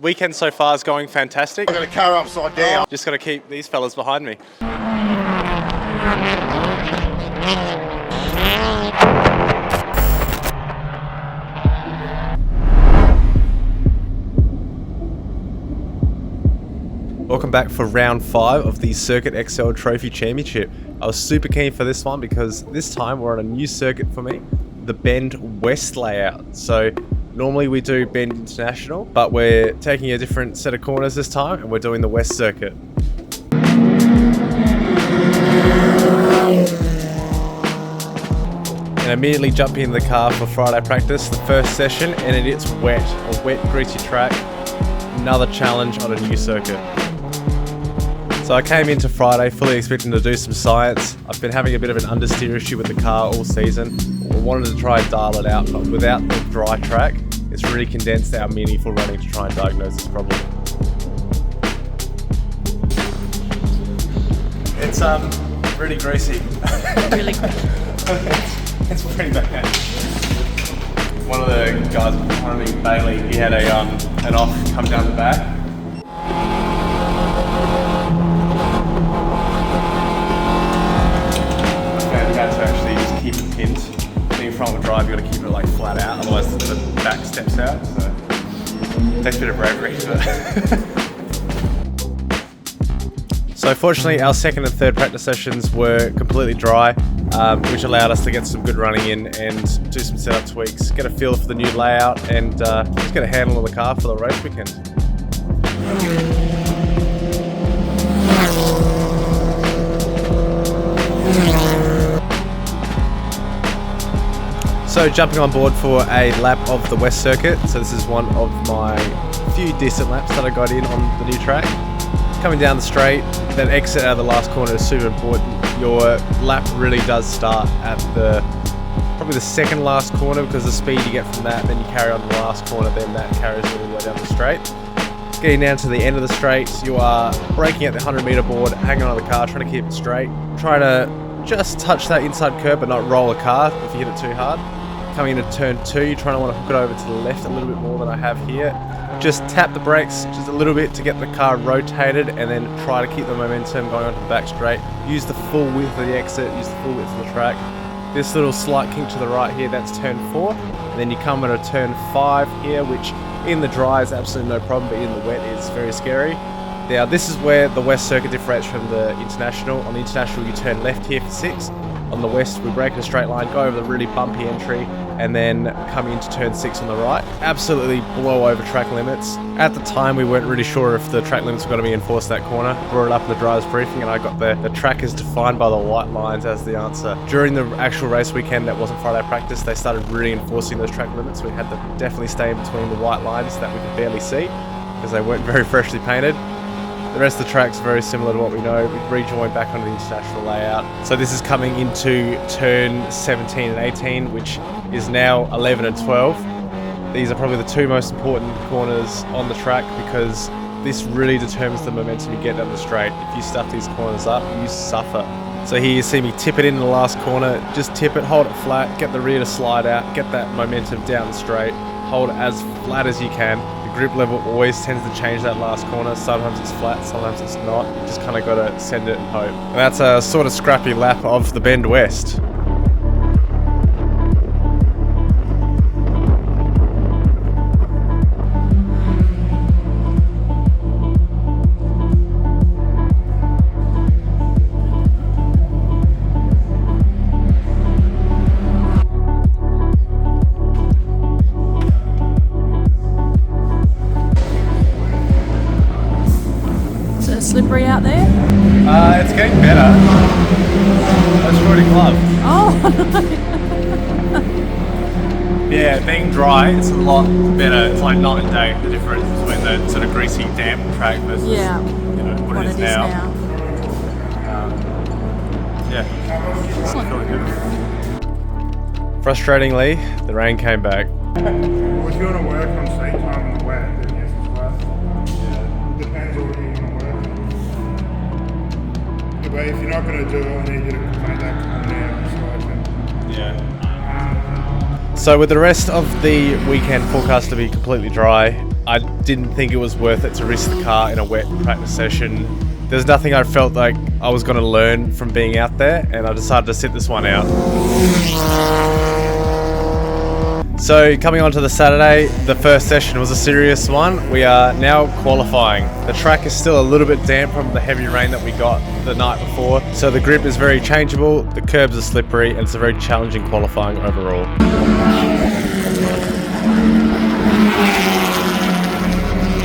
weekend so far is going fantastic. I got a car upside down. Just got to keep these fellas behind me. Welcome back for round 5 of the Circuit XL Trophy Championship. I was super keen for this one because this time we're on a new circuit for me, the Bend West layout. So normally we do Bend International, but we're taking a different set of corners this time and we're doing the West circuit. And immediately jumping in the car for Friday practice, the first session, and it's wet, a wet greasy track, another challenge on a new circuit. So I came into Friday fully expecting to do some science. I've been having a bit of an understeer issue with the car all season. We wanted to try and dial it out, but without the dry track, it's really condensed our meaningful running to try and diagnose this problem. It's really greasy. Really greasy. It's pretty bad. One of the guys behind me, Bailey, he had an off come down the back. To actually just keep it pinned. Being front wheel drive, you got to keep it like flat out, otherwise the back steps out. So it takes a bit of bravery. So fortunately, our second and third practice sessions were completely dry, which allowed us to get some good running in and do some setup tweaks, get a feel for the new layout, and just get a handle on the car for the race weekend. So jumping on board for a lap of the West Circuit. So this is one of my few decent laps that I got in on the new track. Coming down the straight, that exit out of the last corner is super important. Your lap really does start at probably the second last corner, because the speed you get from that, then you carry on the last corner, then that carries all the way down the straight. Getting down to the end of the straight, you are braking at the 100-meter board, hanging on the car, trying to keep it straight, trying to just touch that inside curb but not roll the car if you hit it too hard. Coming into turn 2, you're trying to want to hook it over to the left a little bit more than I have here. Just tap the brakes just a little bit to get the car rotated, and then try to keep the momentum going onto the back straight. Use the full width of the exit, use the full width of the track. This little slight kink to the right here, that's turn 4. And then you come into turn 5 here, which in the dry is absolutely no problem, but in the wet is very scary. Now this is where the West circuit differentiates from the International. On the International you turn left here for 6. On the West we break in a straight line, go over the really bumpy entry, and then come into turn 6 on the right. Absolutely blow over track limits. At the time we weren't really sure if the track limits were going to be enforced that corner. Brought it up in the driver's briefing and I got the track is defined by the white lines as the answer. During the actual race weekend that wasn't Friday practice, they started really enforcing those track limits. We had to definitely stay in between the white lines that we could barely see because they weren't very freshly painted. The rest of the track's very similar to what we know. We've rejoined back onto the International layout. So this is coming into turn 17 and 18, which is now 11 and 12. These are probably the two most important corners on the track because this really determines the momentum you get down the straight. If you stuff these corners up, you suffer. So here you see me tip it in the last corner. Just tip it, hold it flat, get the rear to slide out, get that momentum down the straight, hold it as flat as you can. Grip level always tends to change that last corner. Sometimes it's flat, sometimes it's not. You just kind of got to send it and hope. And that's a sort of scrappy lap of the Bend West. Slippery out there? It's getting better. That's Shorty glove. Oh, no. Yeah, being dry, it's a lot better. It's like night and day, the difference between the sort of greasy, damp track versus what it is now. It's really good. Frustratingly, the rain came back. Well, if you want to work on seat time in the wet, then yes, it's worth. Yeah. Depends on what you want to work. But if you're not going to do it, I need you to make that come down so I can. Yeah. So with the rest of the weekend forecast to be completely dry, I didn't think it was worth it to risk the car in a wet practice session. There's nothing I felt like I was going to learn from being out there, and I decided to sit this one out. So coming on to the Saturday, the first session was a serious one. We are now qualifying. The track is still a little bit damp from the heavy rain that we got the night before, so the grip is very changeable, the curbs are slippery, and it's a very challenging qualifying overall.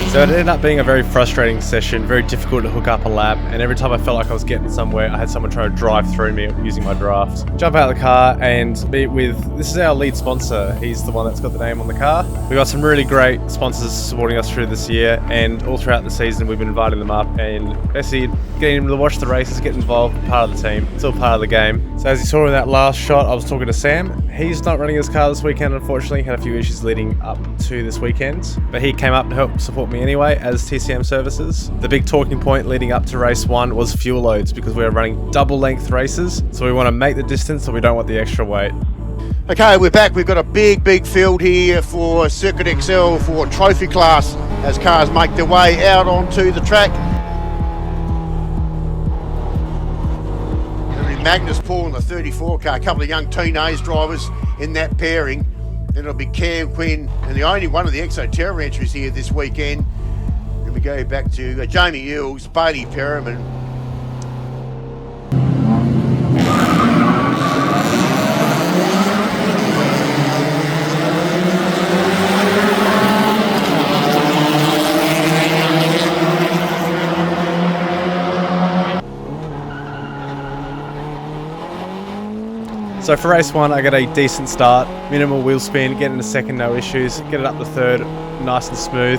So it ended up being a very frustrating session, very difficult to hook up a lap, and every time I felt like I was getting somewhere, I had someone trying to drive through me using my draft. Jump out of the car and meet with, this is our lead sponsor, he's the one that's got the name on the car. We've got some really great sponsors supporting us through this year, and all throughout the season we've been inviting them up and basically getting them to watch the races, get involved, part of the team. It's all part of the game. So as you saw in that last shot, I was talking to Sam. He's not running his car this weekend, unfortunately, had a few issues leading up to this weekend, but he came up to help support me anyway as TCM services. The big talking point leading up to race 1 was fuel loads, because we are running double length races, so we want to make the distance, so we don't want the extra weight. Okay, we're back. We've got a big field here for Circuit XL for trophy class as cars make their way out onto the track. It'll be Magnus Paul in the 34 car, a couple of young teenage drivers in that pairing. Then it'll be Cam Quinn, and the only one of the Exo Terra entries here this weekend. Then we go back to Jamie Eels, Bailey Perriman. So for race 1, I got a decent start, minimal wheel spin, get into second, no issues, get it up to third, nice and smooth.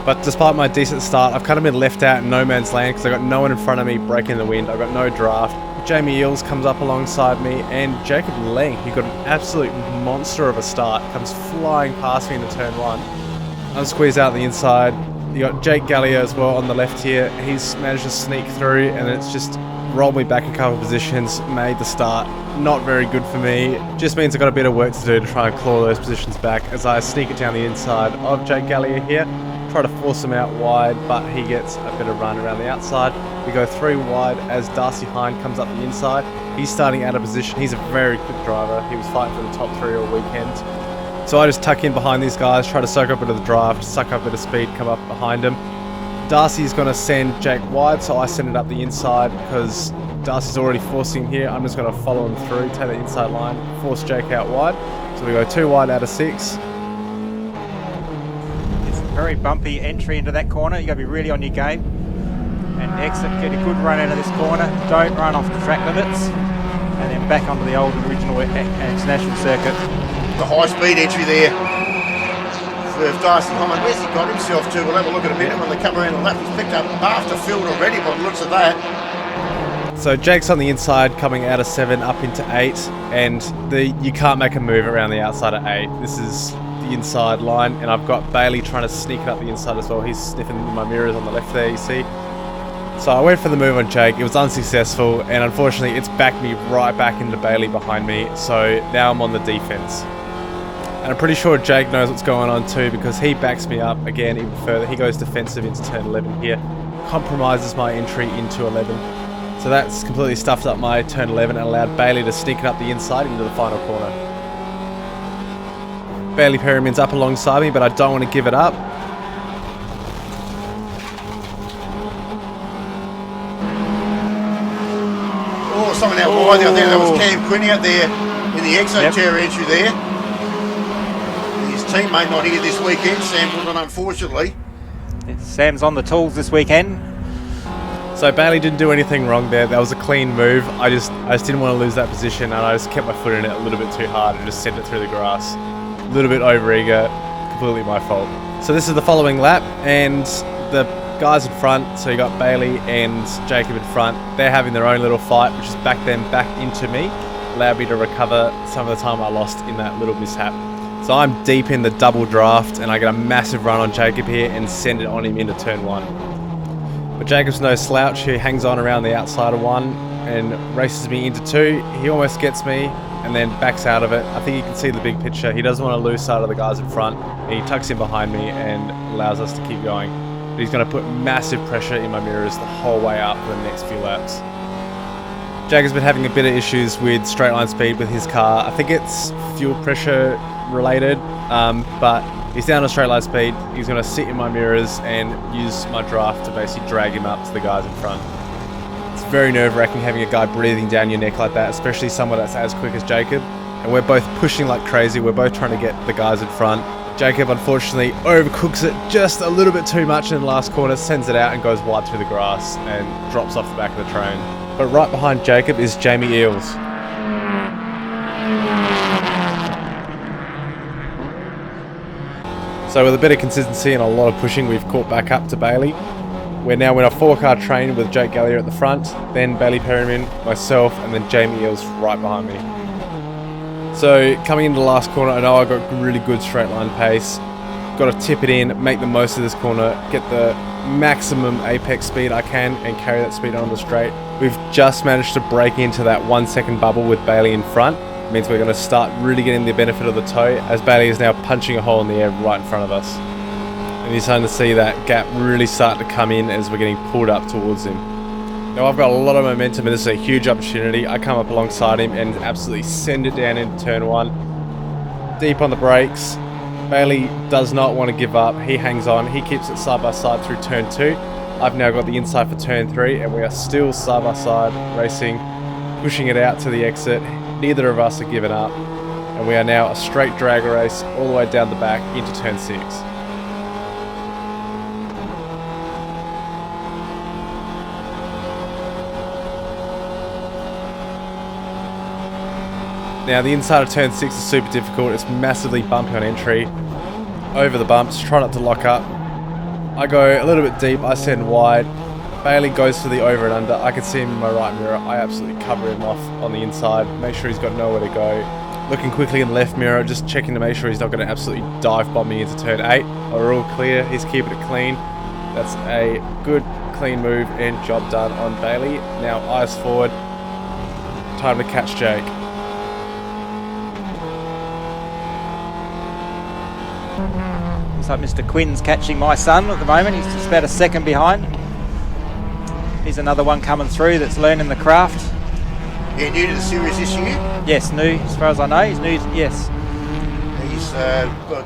But despite my decent start, I've kind of been left out in no man's land because I got no one in front of me breaking the wind. I got no draft. Jamie Eels comes up alongside me, and Jacob Lang, who got an absolute monster of a start, comes flying past me into turn 1. I'm squeezed out the inside. You got Jake Gallia as well on the left here. He's managed to sneak through, and it's just rolled me back a couple of positions, made the start not very good for me. Just means I've got a bit of work to do to try and claw those positions back as I sneak it down the inside of Jake Gallia here. Try to force him out wide, but he gets a bit of run around the outside. We go 3 wide as Darcy Hine comes up the inside. He's starting out of position. He's a very quick driver. He was fighting for the top 3 all weekend. So I just tuck in behind these guys, try to soak up a bit of the draft, suck up a bit of speed, come up behind him. Darcy's going to send Jake wide, so I send it up the inside because Darcy's already forcing him here. I'm just going to follow him through, take the inside line, force Jake out wide. So we go 2 wide out of 6. It's a very bumpy entry into that corner. You got to be really on your game and exit, get a good run out of this corner. Don't run off the track limits, and then back onto the old original international circuit. The high speed entry there. With Darcy Hine, where's he got himself to? We'll have a look at a minute when they come around the lap. He's picked up half the field already by the looks of that. So Jake's on the inside coming out of 7 up into 8, and you can't make a move around the outside of 8. This is the inside line, and I've got Bailey trying to sneak it up the inside as well. He's sniffing in my mirrors on the left there, you see. So I went for the move on Jake. It was unsuccessful, and unfortunately it's backed me right back into Bailey behind me, so now I'm on the defense. And I'm pretty sure Jake knows what's going on too, because he backs me up again even further. He goes defensive into turn 11 here, compromises my entry into 11. So that's completely stuffed up my turn 11 and allowed Bailey to sneak it up the inside into the final corner. Bailey Perriman's up alongside me, but I don't want to give it up. Oh, someone out wide out there. That was Cam Quinn out there in the Exo Terra entry there. His teammate not here this weekend, Sam Woodland, unfortunately. Sam's on the tools this weekend. So Bailey didn't do anything wrong there. That was a clean move. I just didn't want to lose that position, and I just kept my foot in it a little bit too hard and just sent it through the grass. A little bit overeager, completely my fault. So this is the following lap, and the guys in front, so you got Bailey and Jacob in front, they're having their own little fight, which has backed them back into me, allowed me to recover some of the time I lost in that little mishap. So I'm deep in the double draft, and I get a massive run on Jacob here and send it on him into turn 1. But Jacob's no slouch. He hangs on around the outside of 1 and races me into 2. He almost gets me, and then backs out of it. I think you can see the big picture. He doesn't want to lose sight of the guys in front. He tucks in behind me and allows us to keep going. But he's going to put massive pressure in my mirrors the whole way up for the next few laps. Jake has been having a bit of issues with straight line speed with his car. I think it's fuel pressure related, but he's down to straight line speed. He's going to sit in my mirrors and use my draft to basically drag him up to the guys in front. It's very nerve-wracking having a guy breathing down your neck like that, especially someone that's as quick as Jacob. And we're both pushing like crazy. We're both trying to get the guys in front. Jacob unfortunately overcooks it just a little bit too much in the last corner, sends it out and goes wide through the grass and drops off the back of the train. But right behind Jacob is Jamie Eels. So with a bit of consistency and a lot of pushing, we've caught back up to Bailey. We're now in a 4-car train with Jake Gallier at the front, then Bailey Perryman, myself, and then Jamie Eels right behind me. So coming into the last corner, I know I got really good straight line pace. Got to tip it in, make the most of this corner, get the maximum apex speed I can and carry that speed on the straight. We've just managed to break into that 1 second bubble with Bailey in front. It means we're going to start really getting the benefit of the tow as Bailey is now punching a hole in the air right in front of us. And you're starting to see that gap really start to come in as we're getting pulled up towards him. Now I've got a lot of momentum and this is a huge opportunity. I come up alongside him and absolutely send it down into turn 1. Deep on the brakes. Bailey does not want to give up. He hangs on. He keeps it side by side through turn 2. I've now got the inside for turn 3 and we are still side by side racing, pushing it out to the exit. Neither of us are giving up. And we are now a straight drag race all the way down the back into turn 6. Now the inside of turn 6 is super difficult. It's massively bumpy on entry. Over the bumps, try not to lock up. I go a little bit deep, I send wide. Bailey goes for the over and under. I can see him in my right mirror. I absolutely cover him off on the inside. Make sure he's got nowhere to go. Looking quickly in the left mirror, just checking to make sure he's not going to absolutely dive bomb me into turn 8. We're all clear. He's keeping it clean. That's a good, clean move and job done on Bailey. Now eyes forward. Time to catch Jake. Looks like Mr. Quinn's catching my son at the moment. He's just about a second behind. He's another one coming through that's learning the craft. Yeah, new to the series this year. Yes, new, as far as I know. He's new, yes. He's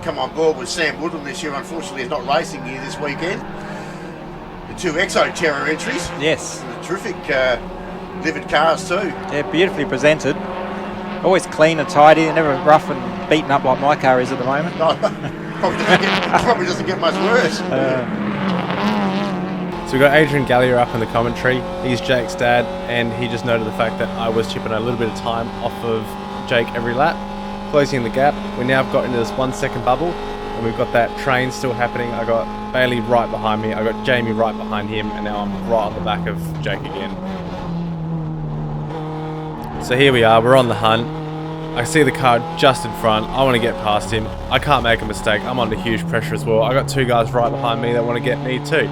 come on board with Sam Woodland this year. Unfortunately, he's not racing here this weekend. The 2 Exo Terra entries. Yes. Terrific livered cars too. Yeah, beautifully presented. Always clean and tidy, never rough and beaten up like my car is at the moment. Probably doesn't get much worse. So we've got Adrian Gallier up in the commentary. He's Jake's dad, and he just noted the fact that I was chipping a little bit of time off of Jake every lap, closing the gap. We now have got into this 1 second bubble, and we've got that train still happening. I got Bailey right behind me, I got Jamie right behind him, and now I'm right on the back of Jake again. So here we are, we're on the hunt. I see the car just in front. I want to get past him. I can't make a mistake. I'm under huge pressure as well. I got 2 guys right behind me that want to get me too.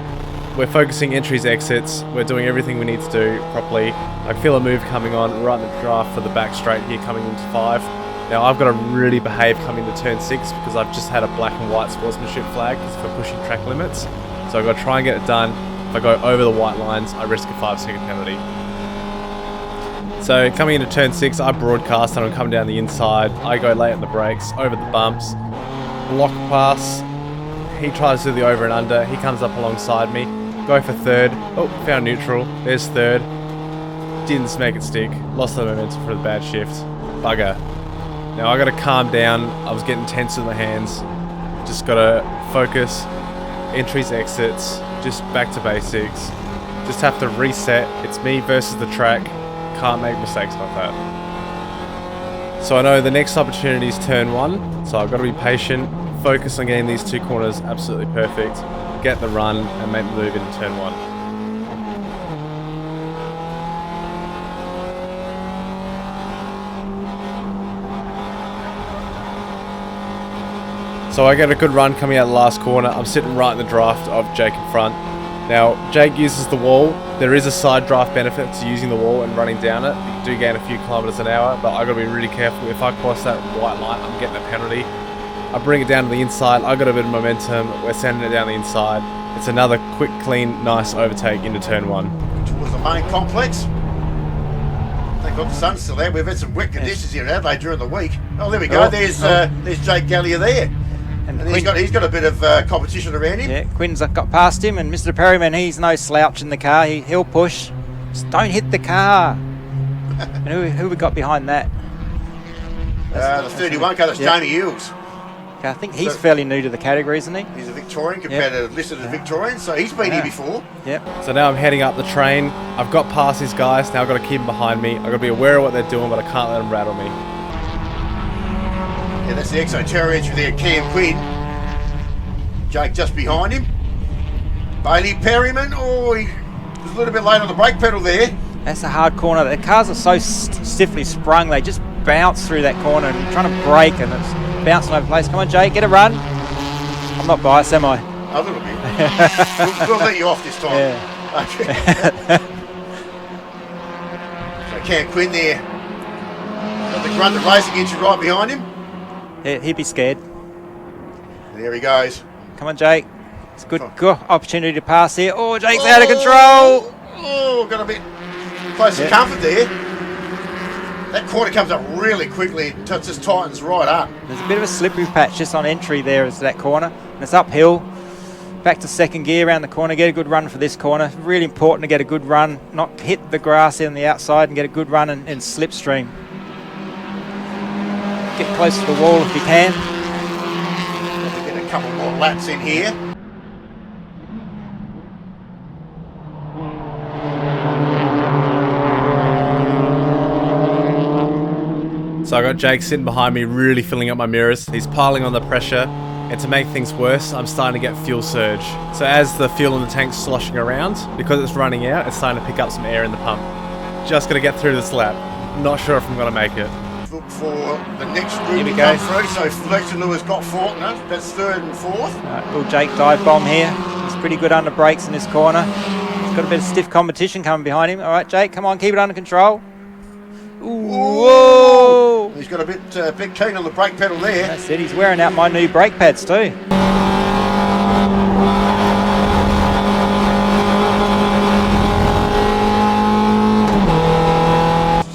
We're focusing entries, exits. We're doing everything we need to do properly. I feel a move coming on right in the draft for the back straight here coming into 5. Now I've got to really behave coming to turn 6 because I've just had a black and white sportsmanship flag for pushing track limits. So I've got to try and get it done. If I go over the white lines, I risk a 5-second penalty. So coming into turn 6, I broadcast and I'm coming down the inside. I go late on the brakes, over the bumps, block pass. He tries to do the over and under. He comes up alongside me. Go for 3rd. Oh, found neutral. There's 3rd. Didn't make it stick. Lost the momentum for the bad shift. Bugger. Now I got to calm down. I was getting tense with my hands. Just got to focus. Entries, exits. Just back to basics. Just have to reset. It's me versus the track. Can't make mistakes like that. So I know the next opportunity is turn 1, so I've got to be patient, focus on getting these 2 corners absolutely perfect, get the run and make the move into turn 1. So I get a good run coming out the last corner. I'm sitting right in the draft of Jake in front. Now, Jake uses the wall. There is a side draft benefit to using the wall and running down it. You do gain a few kilometers an hour, but I gotta be really careful. If I cross that white line, I'm getting a penalty. I bring it down to the inside. I got a bit of momentum. We're sending it down the inside. It's another quick, clean, nice overtake into turn 1. Towards the main complex. Thank God the sun's still out. We've had some wet conditions here in Adelaide during the week. Oh, there we go. There's Jake Gallia there. And he's got a bit of competition around him. Yeah, Quinn's got past him, and Mr. Perryman, he's no slouch in the car. He'll push. Just don't hit the car. And who we got behind that? The 31 car, that's Jamie Eels. Okay, I think he's fairly new to the category, isn't he? He's a Victorian competitor, listed as Victorian, so he's been here before. Yep. So now I'm heading up the train. I've got past these guys. Now I've got to keep them behind me. I've got to be aware of what they're doing, but I can't let them rattle me. Yeah, that's the Exo Terra entry there, Cam Quinn. Jake just behind him. Bailey Perryman, he was a little bit late on the brake pedal there. That's a hard corner. The cars are so stiffly sprung, they just bounce through that corner, and you're trying to brake and it's bouncing over place. Come on, Jake, get a run. I'm not biased, am I? A little bit. we'll let you off this time. Yeah. Okay. So Cam Quinn there. Got the grunt of racing engine right behind him. Yeah, he'd be scared. There he goes. Come on, Jake. It's a good opportunity to pass here. Oh, Jake's out of control. Got a bit close to comfort there. That corner comes up really quickly. It just tightens right up. There's a bit of a slippery patch just on entry there is that corner. And it's uphill. Back to second gear around the corner. Get a good run for this corner. Really important to get a good run. Not hit the grass on the outside and get a good run in slipstream. Get close to the wall if you can. Get a couple more laps in here. So I got Jake sitting behind me, really filling up my mirrors. He's piling on the pressure, and to make things worse, I'm starting to get fuel surge. So as the fuel in the tank's sloshing around, because it's running out, it's starting to pick up some air in the pump. Just got to get through this lap. Not sure if I'm going to make it. Look for the next group to come through. So Fletcher Lewis got fourth, no? That's third and fourth. Little Jake dive bomb here. He's pretty good under brakes in this corner. He's got a bit of stiff competition coming behind him. All right, Jake, come on, keep it under control. Ooh, whoa! He's got a bit keen on the brake pedal there. That's it, he's wearing out my new brake pads too.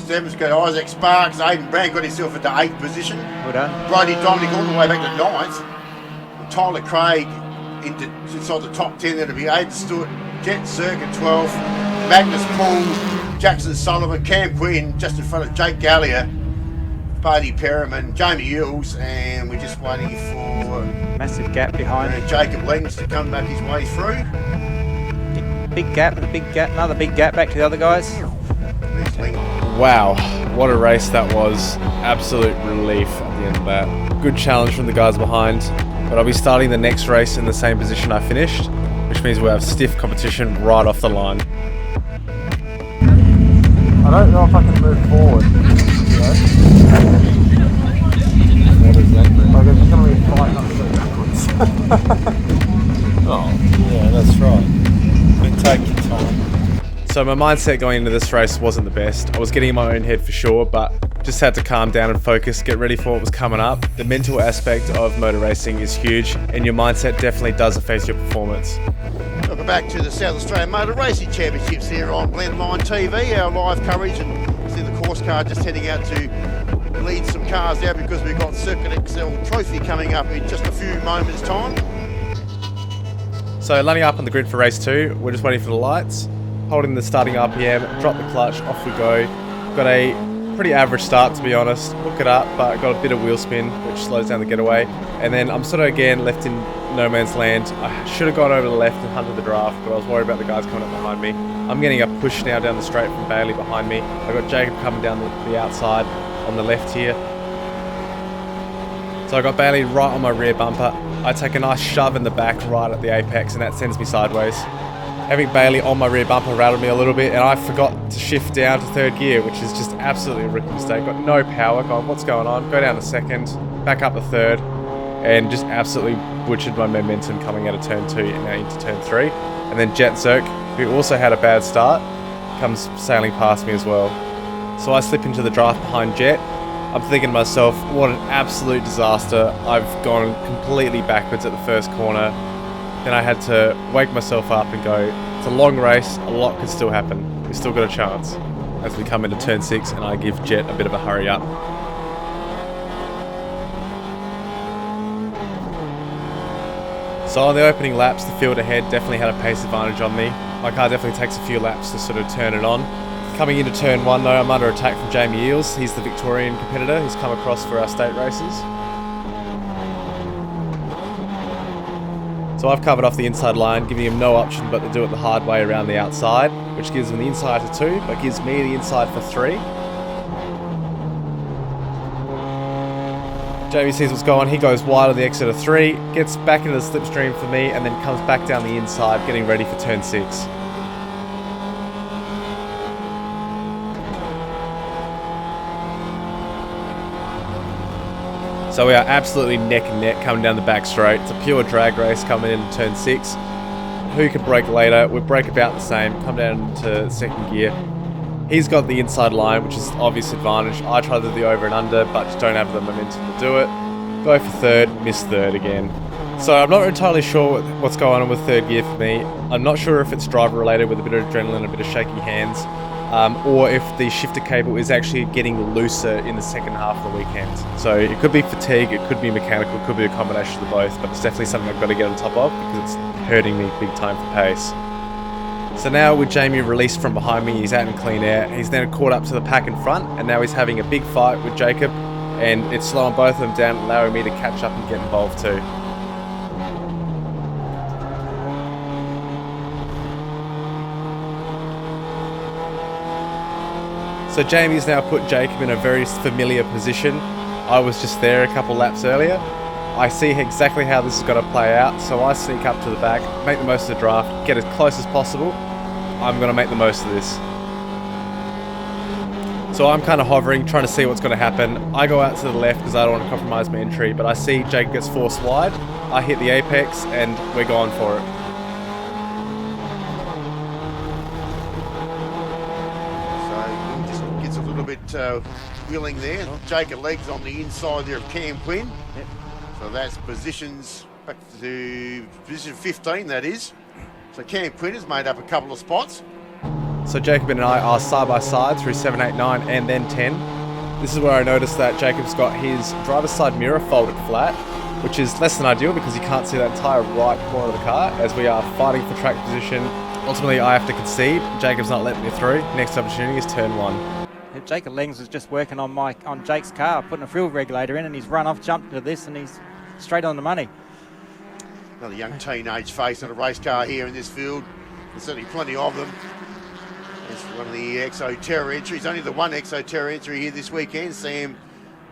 Seven's got Isaac Sparks. Aidan Brand got himself into 8th position. Well done. Brody Dominic all the way back to 9th. Tyler Craig inside the top 10. That'll be Aidan Stewart, Jet Circuit 12th, Magnus Paul, Jackson Sullivan, Cam Quinn just in front of Jake Gallia, Bailey Perriman, Jamie Eels, and we're just waiting for massive gap behind Jacob Lens to come back his way through. Big gap, another big gap back to the other guys. Wow, what a race that was. Absolute relief at the end of that. Good challenge from the guys behind, but I'll be starting the next race in the same position I finished, which means we'll have stiff competition right off the line. I don't know if I can move forward. What is that? Like it's going to be a fight not to go backwards. Oh, yeah, that's right. But take your time. So my mindset going into this race wasn't the best. I was getting in my own head for sure, but just had to calm down and focus, get ready for what was coming up. The mental aspect of motor racing is huge, and your mindset definitely does affect your performance. Welcome back to the South Australian Motor Racing Championships here on Blendline TV, our live coverage, and see the course car just heading out to lead some cars out because we've got Circuit XL Trophy coming up in just a few moments' time. So lining up on the grid for race 2, we're just waiting for the lights, holding the starting RPM, drop the clutch, off we go. Got a pretty average start to be honest, hook it up, but got a bit of wheel spin which slows down the getaway, and then I'm sort of again left in no man's land. I should have gone over to the left and hunted the draft, but I was worried about the guys coming up behind me. I'm getting a push now down the straight from Bailey behind me. I got Jacob coming down the outside on the left here. So I got Bailey right on my rear bumper. I take a nice shove in the back right at the apex and that sends me sideways. Having Bailey on my rear bumper rattled me a little bit, and I forgot to shift down to third gear, which is just absolutely a rookie mistake. Got no power, going, what's going on? Go down to second, back up to third. and just absolutely butchered my momentum coming out of turn 2 and now into turn 3. And then Jet Zerk, who also had a bad start, comes sailing past me as well. So I slip into the draft behind Jet. I'm thinking to myself, what an absolute disaster. I've gone completely backwards at the first corner. Then I had to wake myself up and go, it's a long race, a lot could still happen. We've still got a chance. As we come into turn 6 and I give Jet a bit of a hurry up. So on the opening laps, the field ahead definitely had a pace advantage on me. My car definitely takes a few laps to sort of turn it on. Coming into turn 1 though, I'm under attack from Jamie Eels. He's the Victorian competitor who's come across for our state races. So I've covered off the inside line, giving him no option but to do it the hard way around the outside, which gives him the inside for 2, but gives me the inside for 3. Jamie sees what's going on, he goes wide on the exit of 3, gets back into the slipstream for me, and then comes back down the inside, getting ready for turn 6. So we are absolutely neck and neck coming down the back straight. It's a pure drag race coming into turn 6. Who can brake later? We brake about the same, come down into second gear. He's got the inside line, which is obvious advantage. I try to do the over and under, but just don't have the momentum to do it. Go for third, miss third again. So I'm not entirely sure what's going on with third gear for me. I'm not sure if it's driver related with a bit of adrenaline, a bit of shaky hands, or if the shifter cable is actually getting looser in the second half of the weekend. So it could be fatigue, it could be mechanical, it could be a combination of both, but it's definitely something I've got to get on top of because it's hurting me big time for pace. So now with Jamie released from behind me, he's out in clean air. He's then caught up to the pack in front, and now he's having a big fight with Jacob, and it's slowing both of them down, allowing me to catch up and get involved too. So Jamie's now put Jacob in a very familiar position. I was just there a couple laps earlier. I see exactly how this is going to play out, so I sneak up to the back, make the most of the draft, get as close as possible. I'm going to make the most of this. So I'm kind of hovering, trying to see what's going to happen. I go out to the left because I don't want to compromise my entry, but I see Jacob gets forced wide. I hit the apex and we're going for it. So just gets a little bit wheeling there. Jacob legs on the inside there of Cam Quinn. Yep. So that's positions back to position 15, that is. So Cam Quinn has made up a couple of spots. So Jacob and I are side by side through 7, 8, 9 and then 10. This is where I noticed that Jacob's got his driver's side mirror folded flat, which is less than ideal because you can't see that entire right corner of the car as we are fighting for track position. Ultimately, I have to concede. Jacob's not letting me through. Next opportunity is turn 1. Jacob Lengs was just working on Jake's car, putting a fuel regulator in, and he's run off, jumped into this, and he's straight on the money. Another young teenage face on a race car here in this field. There's certainly plenty of them. It's one of the Exo Terra entries. Only the one Exo Terra entry here this weekend. Sam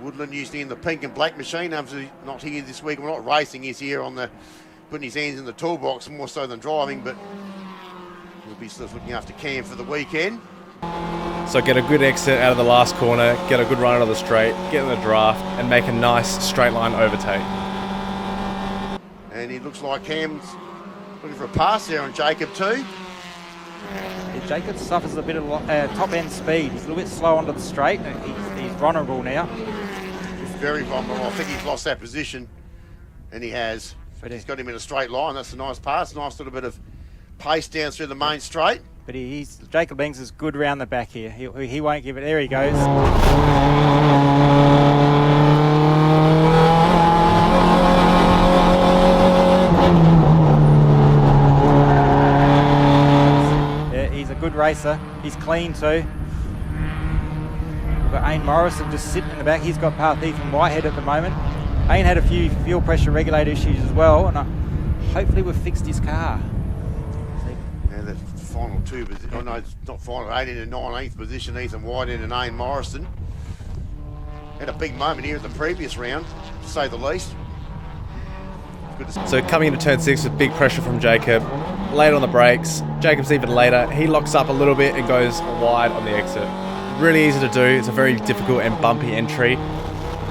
Woodland usually in the pink and black machine. Obviously not here this week. We're not racing. He's here on the putting his hands in the toolbox more so than driving, but we'll be sort of looking after Cam for the weekend. So get a good exit out of the last corner, get a good run out of the straight, get in the draft, and make a nice straight line overtake. And it looks like Cam's looking for a pass there on Jacob too. Yeah, Jacob suffers a bit of top end speed. He's a little bit slow onto the straight. He's vulnerable now. He's very vulnerable. I think he's lost that position, and he has. But he's got him in a straight line. That's a nice pass. Nice little bit of pace down through the main straight. But Jacob Lengs is good round the back here. He won't give it. There he goes. Yeah, he's a good racer. He's clean too. We've got Ain Morrison just sitting in the back. He's got path Ethan Whitehead at the moment. Ain had a few fuel pressure regulator issues as well, and hopefully we've fixed his car. And the final two, oh no, it's not final, 18th and 19th position, Ethan Whitehead and Ain Morrison. Had a big moment here in the previous round, to say the least. Good to see. So coming into turn 6 with big pressure from Jacob, late on the brakes, Jacob's even later, he locks up a little bit and goes wide on the exit. Really easy to do, it's a very difficult and bumpy entry.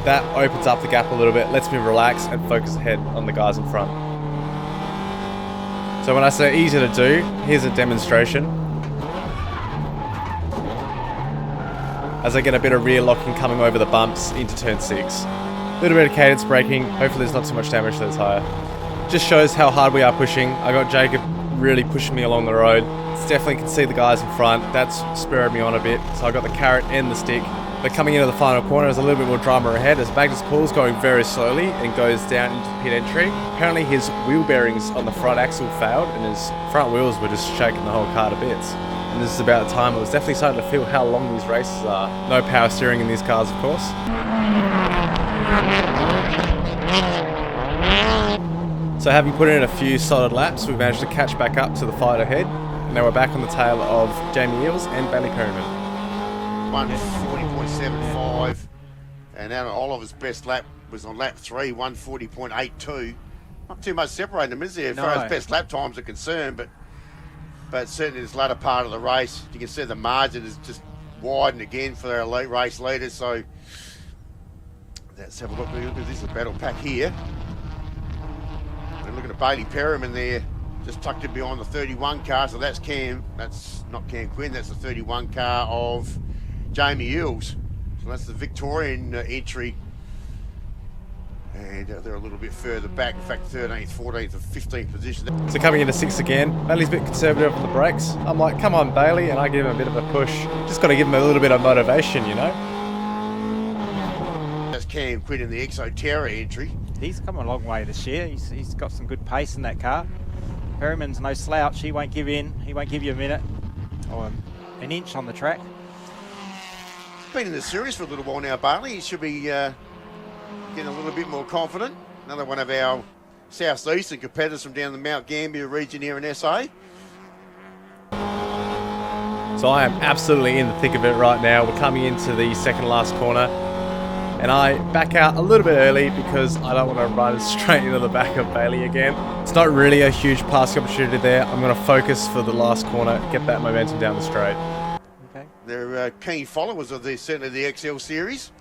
That opens up the gap a little bit, lets me relax and focus ahead on the guys in front. So when I say easy to do, here's a demonstration. As I get a bit of rear locking coming over the bumps into turn 6. A little bit of cadence braking, hopefully there's not too much damage to the tyre. Just shows how hard we are pushing. I got Jacob really pushing me along the road. Definitely can see the guys in front. That's spurred me on a bit. So I got the carrot and the stick. But coming into the final corner, there's a little bit more drama ahead as Magnus Paul's going very slowly and goes down into the pit entry. Apparently his wheel bearings on the front axle failed and his front wheels were just shaking the whole car to bits. And this is about the time I was definitely starting to feel how long these races are. No power steering in these cars, of course. So having put in a few solid laps, we've managed to catch back up to the fight ahead. And now we're back on the tail of Jamie Eales and Bailey Perryman. 140.75, and Alan Oliver's best lap was on lap 3, 140.82. Not too much separating them, is there, as far as best lap times are concerned, but certainly this latter part of the race, you can see the margin is just widened again for their elite race leaders. So let's have a look. This is a battle pack here. And looking at Bailey Perryman there, just tucked in behind the 31 car, so that's not Cam Quinn, that's the 31 car of Jamie Eales. So that's the Victorian entry. And they're a little bit further back, in fact 13th, 14th and 15th position. So coming into 6th again, Bailey's a bit conservative on the brakes. I'm like, come on Bailey, and I give him a bit of a push. Just got to give him a little bit of motivation, you know? That's Cam Quinn in the Terra entry. He's come a long way this year. He's got some good pace in that car. Perryman's no slouch. He won't give in. He won't give you a minute or an inch on the track. Been in the series for a little while now, Bailey. He should be getting a little bit more confident. Another one of our southeastern competitors from down the Mount Gambier region here in SA. So I am absolutely in the thick of it right now. We're coming into the second last corner. And I back out a little bit early because I don't want to run straight into the back of Bailey again. It's not really a huge passing opportunity there. I'm going to focus for the last corner, get that momentum down the straight. Okay. They're keen followers of certainly the XL series.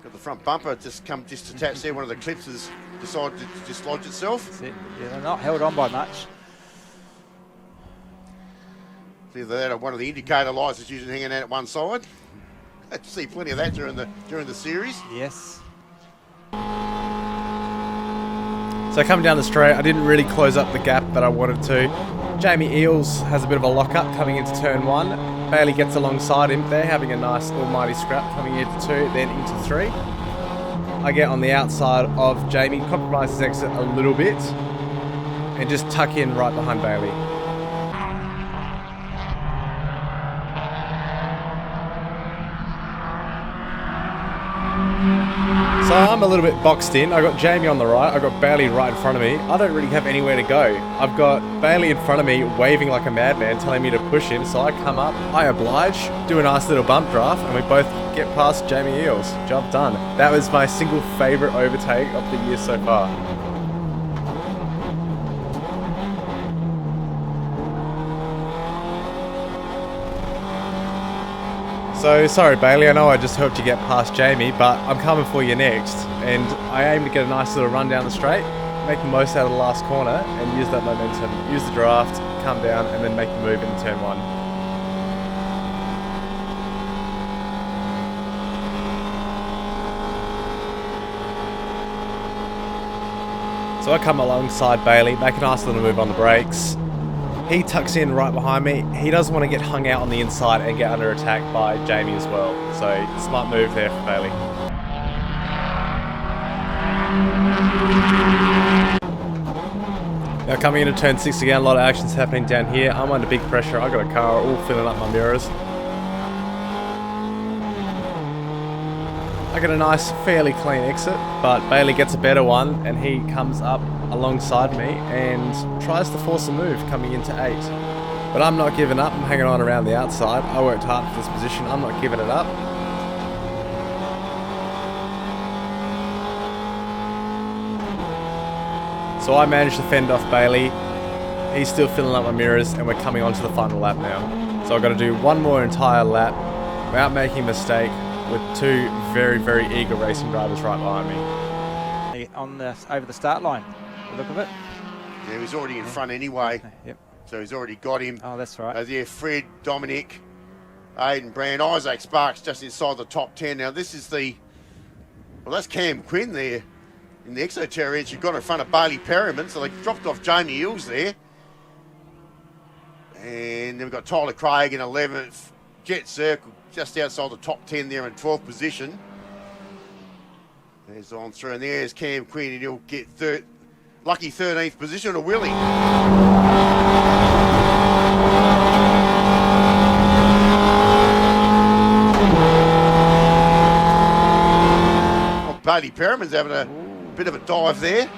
Got the front bumper just attached there. One of the clips has decided to dislodge itself. That's it. Yeah, they're not held on by much. Either that or one of the indicator lights is usually hanging out at one side. I see plenty of that during the series. Yes. So coming down the straight, I didn't really close up the gap that I wanted to. Jamie Eales has a bit of a lock-up coming into turn 1. Bailey gets alongside him. They're having a nice almighty scrap coming into 2, then into 3. I get on the outside of Jamie, compromise his exit a little bit, and just tuck in right behind Bailey. So I'm a little bit boxed in. I got Jamie on the right, I got Bailey right in front of me. I don't really have anywhere to go. I've got Bailey in front of me waving like a madman, telling me to push him, so I come up, I oblige, do a nice little bump draft, and we both get past Jamie Eales. Job done. That was my single favourite overtake of the year so far. So, sorry Bailey, I know I just helped you get past Jamie, but I'm coming for you next. And I aim to get a nice little run down the straight, make the most out of the last corner, and use that momentum. Use the draft, come down, and then make the move into turn 1. So I come alongside Bailey, make a nice little move on the brakes. He tucks in right behind me. He doesn't want to get hung out on the inside and get under attack by Jamie as well. So smart move there for Bailey. Now coming into turn 6 again, a lot of action's happening down here. I'm under big pressure. I got a car all filling up my mirrors. I get a nice, fairly clean exit, but Bailey gets a better one and he comes up alongside me and tries to force a move coming into 8. But I'm not giving up, I'm hanging on around the outside. I worked hard for this position, I'm not giving it up. So I managed to fend off Bailey. He's still filling up my mirrors and we're coming on to the final lap now. So I've got to do one more entire lap without making a mistake, with two very, very eager racing drivers right behind me. Over the start line, the look of it. Yeah, he was already in front anyway. Yep. So he's already got him. Oh, that's right. Yeah, Fred, Dominic, Aiden Brand, Isaac Sparks just inside the top 10. Now this is well, that's Cam Quinn there in the Exoterra entry. Got in front of Bailey Perriman, so they dropped off Jamie Hills there. And then we've got Tyler Craig in 11th. Jet Circle just outside the top 10 there in 12th position. There's on through, and there's Cam Quinn, and he'll get lucky 13th position to Willie. Bailey Perriman's having a bit of a dive there,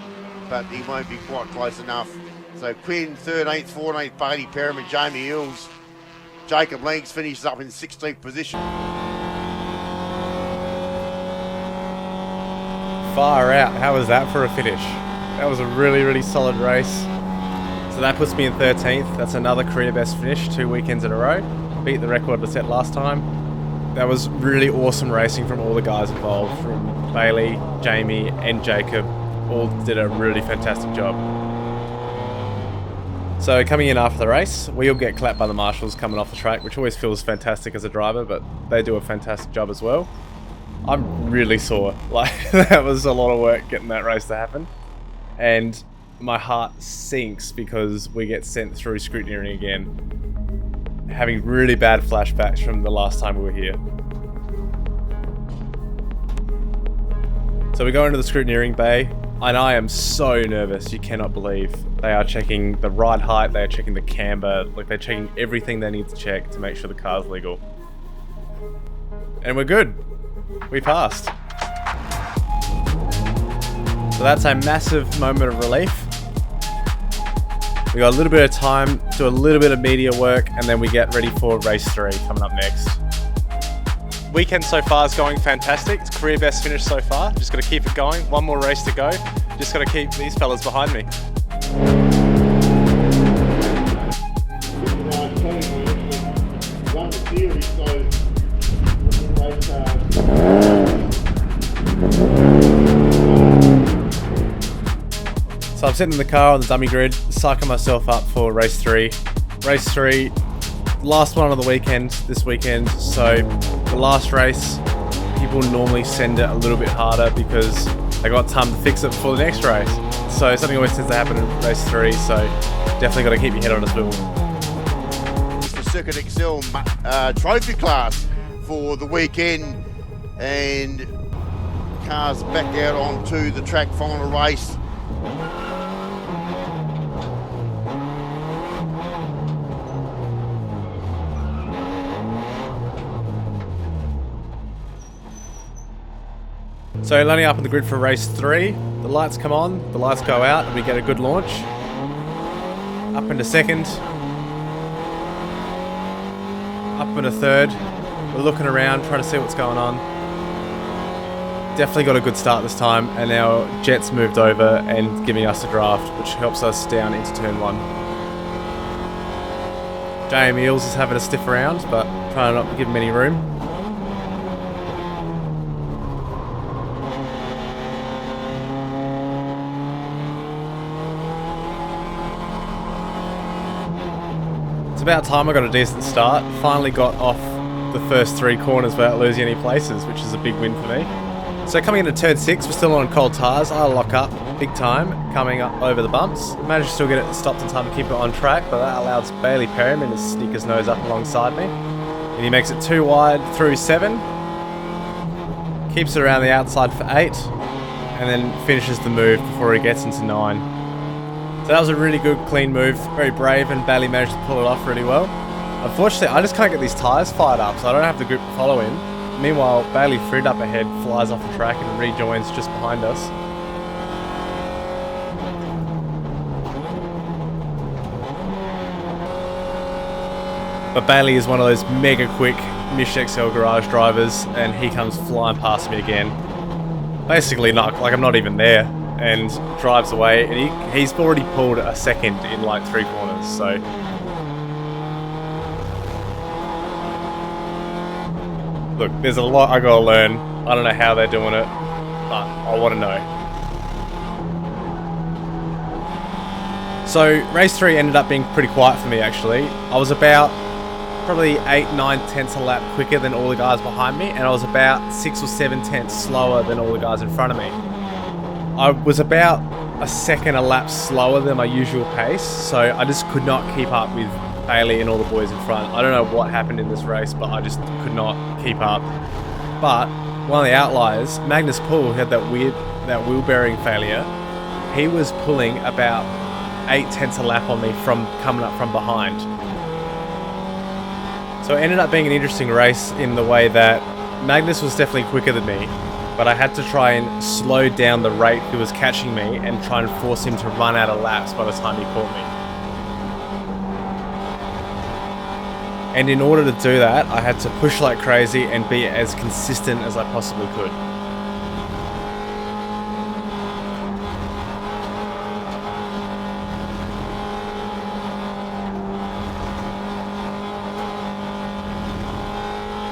but he won't be quite close enough. So Quinn 13th, 14th, Bailey Perriman, Jamie Hills. Jacob Legs finishes up in 16th position. Far out. How was that for a finish? That was a really, really solid race. So that puts me in 13th. That's another career best finish, 2 weekends in a row. Beat the record I set last time. That was really awesome racing from all the guys involved, from Bailey, Jamie and Jacob. All did a really fantastic job. So coming in after the race, we all get clapped by the marshals coming off the track, which always feels fantastic as a driver, but they do a fantastic job as well. I'm really sore. Like, that was a lot of work getting that race to happen. And my heart sinks because we get sent through scrutineering again, having really bad flashbacks from the last time we were here. So we go into the scrutineering bay, and I am so nervous, you cannot believe. They are checking the ride height, they are checking the camber, like they're checking everything they need to check to make sure the car's legal. And we're good. We passed. So that's a massive moment of relief. We got a little bit of time, do a little bit of media work, and then we get ready for race 3 coming up next. Weekend so far is going fantastic. It's career best finish so far. Just got to keep it going. One more race to go. Just got to keep these fellas behind me. So I'm sitting in the car on the dummy grid, psyching myself up for race 3. Race 3, last one of the weekend, this weekend. So the last race, people normally send it a little bit harder because they got time to fix it before the next race. So something always tends to happen in race 3, so definitely got to keep your head on a swivel. It's the Circuit Excel trophy class for the weekend, and cars back out onto the track, final race. So lining up on the grid for race 3, the lights come on, the lights go out, and we get a good launch. Up into second. Up into third. We're looking around, trying to see what's going on. Definitely got a good start this time, and now Jets moved over and giving us a draft, which helps us down into turn 1. Jamie Hills is having a stiff around, but trying not to give him any room. It's about time I got a decent start. Finally got off the first 3 corners without losing any places, which is a big win for me. So coming into turn 6, we're still on cold tyres. I lock up big time coming up over the bumps. Managed to still get it stopped in time to keep it on track, but that allows Bailey Perriman to sneak his nose up alongside me. And he makes it 2 wide through 7. Keeps it around the outside for 8. And then finishes the move before he gets into 9. So that was a really good, clean move. Very brave, and Bailey managed to pull it off really well. Unfortunately, I just can't get these tyres fired up, so I don't have the grip to follow him. Meanwhile, Bailey Frid up ahead flies off the track and rejoins just behind us. But Bailey is one of those mega quick Mission XL garage drivers, and he comes flying past me again. Basically, I'm not even there, and drives away. And he's already pulled a second in like 3 corners, so. look, there's a lot I gotta learn. I don't know how they're doing it, but I want to know. So race 3 ended up being pretty quiet for me actually. I was about probably 8-9 tenths a lap quicker than all the guys behind me, and I was about 6 or 7 tenths slower than all the guys in front of me. I was about a second a lap slower than my usual pace, so I just could not keep up with Bailey and all the boys in front. I don't know what happened in this race, but I just could not keep up. But one of the outliers, Magnus Poole, had that wheel bearing failure. He was pulling about 8 tenths a lap on me from coming up from behind. So it ended up being an interesting race in the way that Magnus was definitely quicker than me, but I had to try and slow down the rate he was catching me and try and force him to run out of laps by the time he caught me. And in order to do that, I had to push like crazy and be as consistent as I possibly could.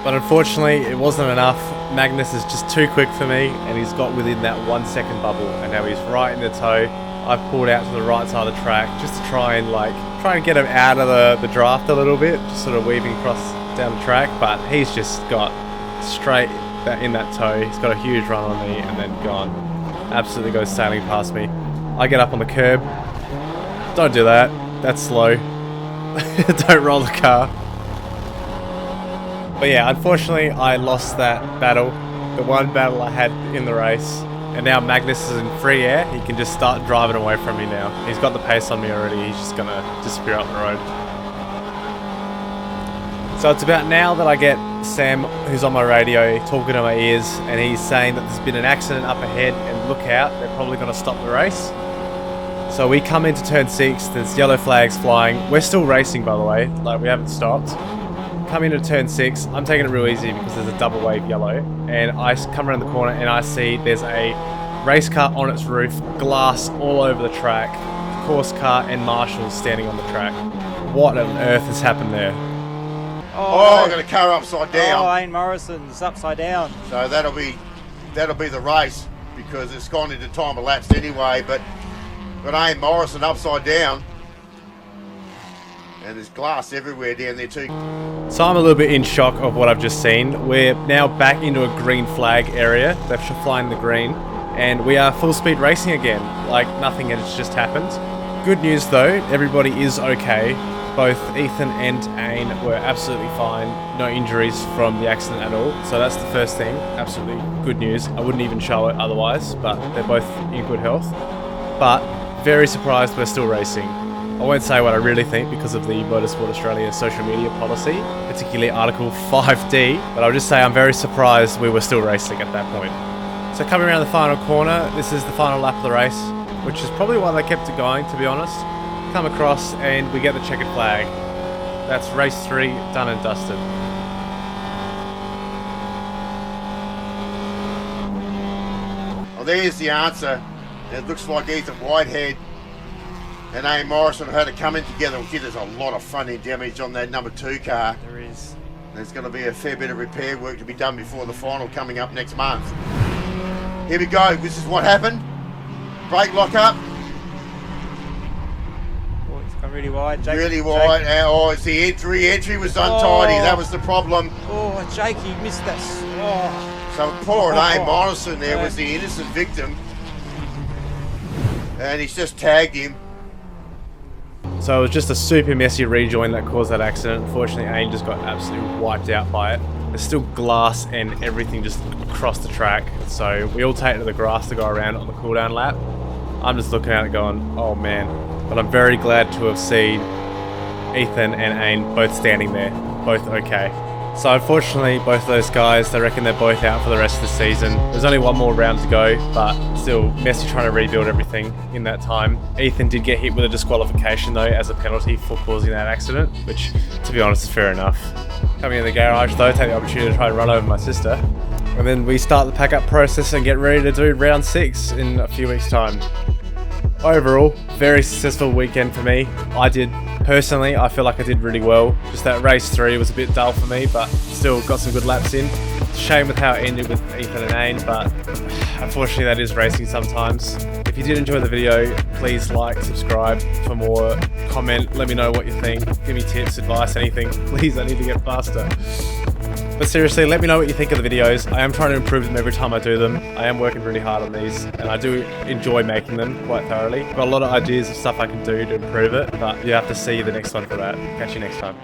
But unfortunately, it wasn't enough. Magnus is just too quick for me, and he's got within that 1 second bubble, and now he's right in the toe. I've pulled out to the right side of the track just to try and get him out of the draft a little bit, just sort of weaving across down the track, but he's just got straight in that toe. He's got a huge run on me and then gone. Absolutely goes sailing past me. I get up on the curb. Don't do that. That's slow. Don't roll the car. But yeah, unfortunately, I lost that battle, the one battle I had in the race. And now Magnus is in free air. He can just start driving away from me now. He's got the pace on me already. He's just gonna disappear up the road. So it's about now that I get Sam, who's on my radio, talking to my ears, and he's saying that there's been an accident up ahead and look out, they're probably gonna stop the race. So we come into turn 6, there's yellow flags flying. We're still racing, by the way, like we haven't stopped. Come into turn 6, I'm taking it real easy because there's a double wave yellow, and I come around the corner and I see there's a race car on its roof, glass all over the track, course car and marshals standing on the track. What on earth has happened there? Oh, I got a car upside down. Oh, Ian Morrison's upside down. So that'll be the race because it's gone into time elapsed anyway. But Ian Morrison upside down, and there's glass everywhere down there too. So I'm a little bit in shock of what I've just seen. We're now back into a green flag area. They've flying the green, and we are full speed racing again, like nothing has just happened. Good news though, everybody is okay. Both Ethan and Ain were absolutely fine, no injuries from the accident at all. So that's the first thing, absolutely good news. I wouldn't even show it otherwise, but they're both in good health. But very surprised we're still racing. I won't say what I really think because of the Motorsport Australia social media policy, particularly Article 5D, but I'll just say I'm very surprised we were still racing at that point. So coming around the final corner, this is the final lap of the race, which is probably why they kept it going, to be honest. Come across and we get the checkered flag. That's race 3 done and dusted. Well, there's the answer. It looks like Ethan Whitehead and Ian Morrison had to come in together. Well, there's a lot of front end damage on that number 2 car. There is. There's going to be a fair bit of repair work to be done before the final coming up next month. Here we go. This is what happened. Brake lock up. Oh, it's gone really wide. Jake, Really wide. Oh, it's the entry was untidy. Oh. That was the problem. Oh, Jake, you missed that. Oh. So poor Ian Oh. Morrison there was the innocent victim. And he's just tagged him. So it was just a super messy rejoin that caused that accident. Unfortunately, Ain just got absolutely wiped out by it. There's still glass and everything just across the track. So we all take to the grass to go around on the cool down lap. I'm just looking at it going, oh man. But I'm very glad to have seen Ethan and Ain both standing there, both okay. So unfortunately, both of those guys, they reckon they're both out for the rest of the season. There's only one more round to go, but still messy trying to rebuild everything in that time. Ethan did get hit with a disqualification though as a penalty for causing that accident, which to be honest is fair enough. Coming in the garage though, take the opportunity to try and run over my sister. And then we start the pack up process and get ready to do round 6 in a few weeks time. Overall, very successful weekend for me. I did Personally, I feel like I did really well. Just that race 3 was a bit dull for me, but still got some good laps in. Shame with how it ended with Ethan and Ain, but unfortunately that is racing sometimes. If you did enjoy the video, please like, subscribe for more, comment, let me know what you think, give me tips, advice, anything. Please, I need to get faster. But seriously, let me know what you think of the videos. I am trying to improve them every time I do them. I am working really hard on these, and I do enjoy making them quite thoroughly. I've got a lot of ideas of stuff I can do to improve it, but you have to see the next one for that. Catch you next time.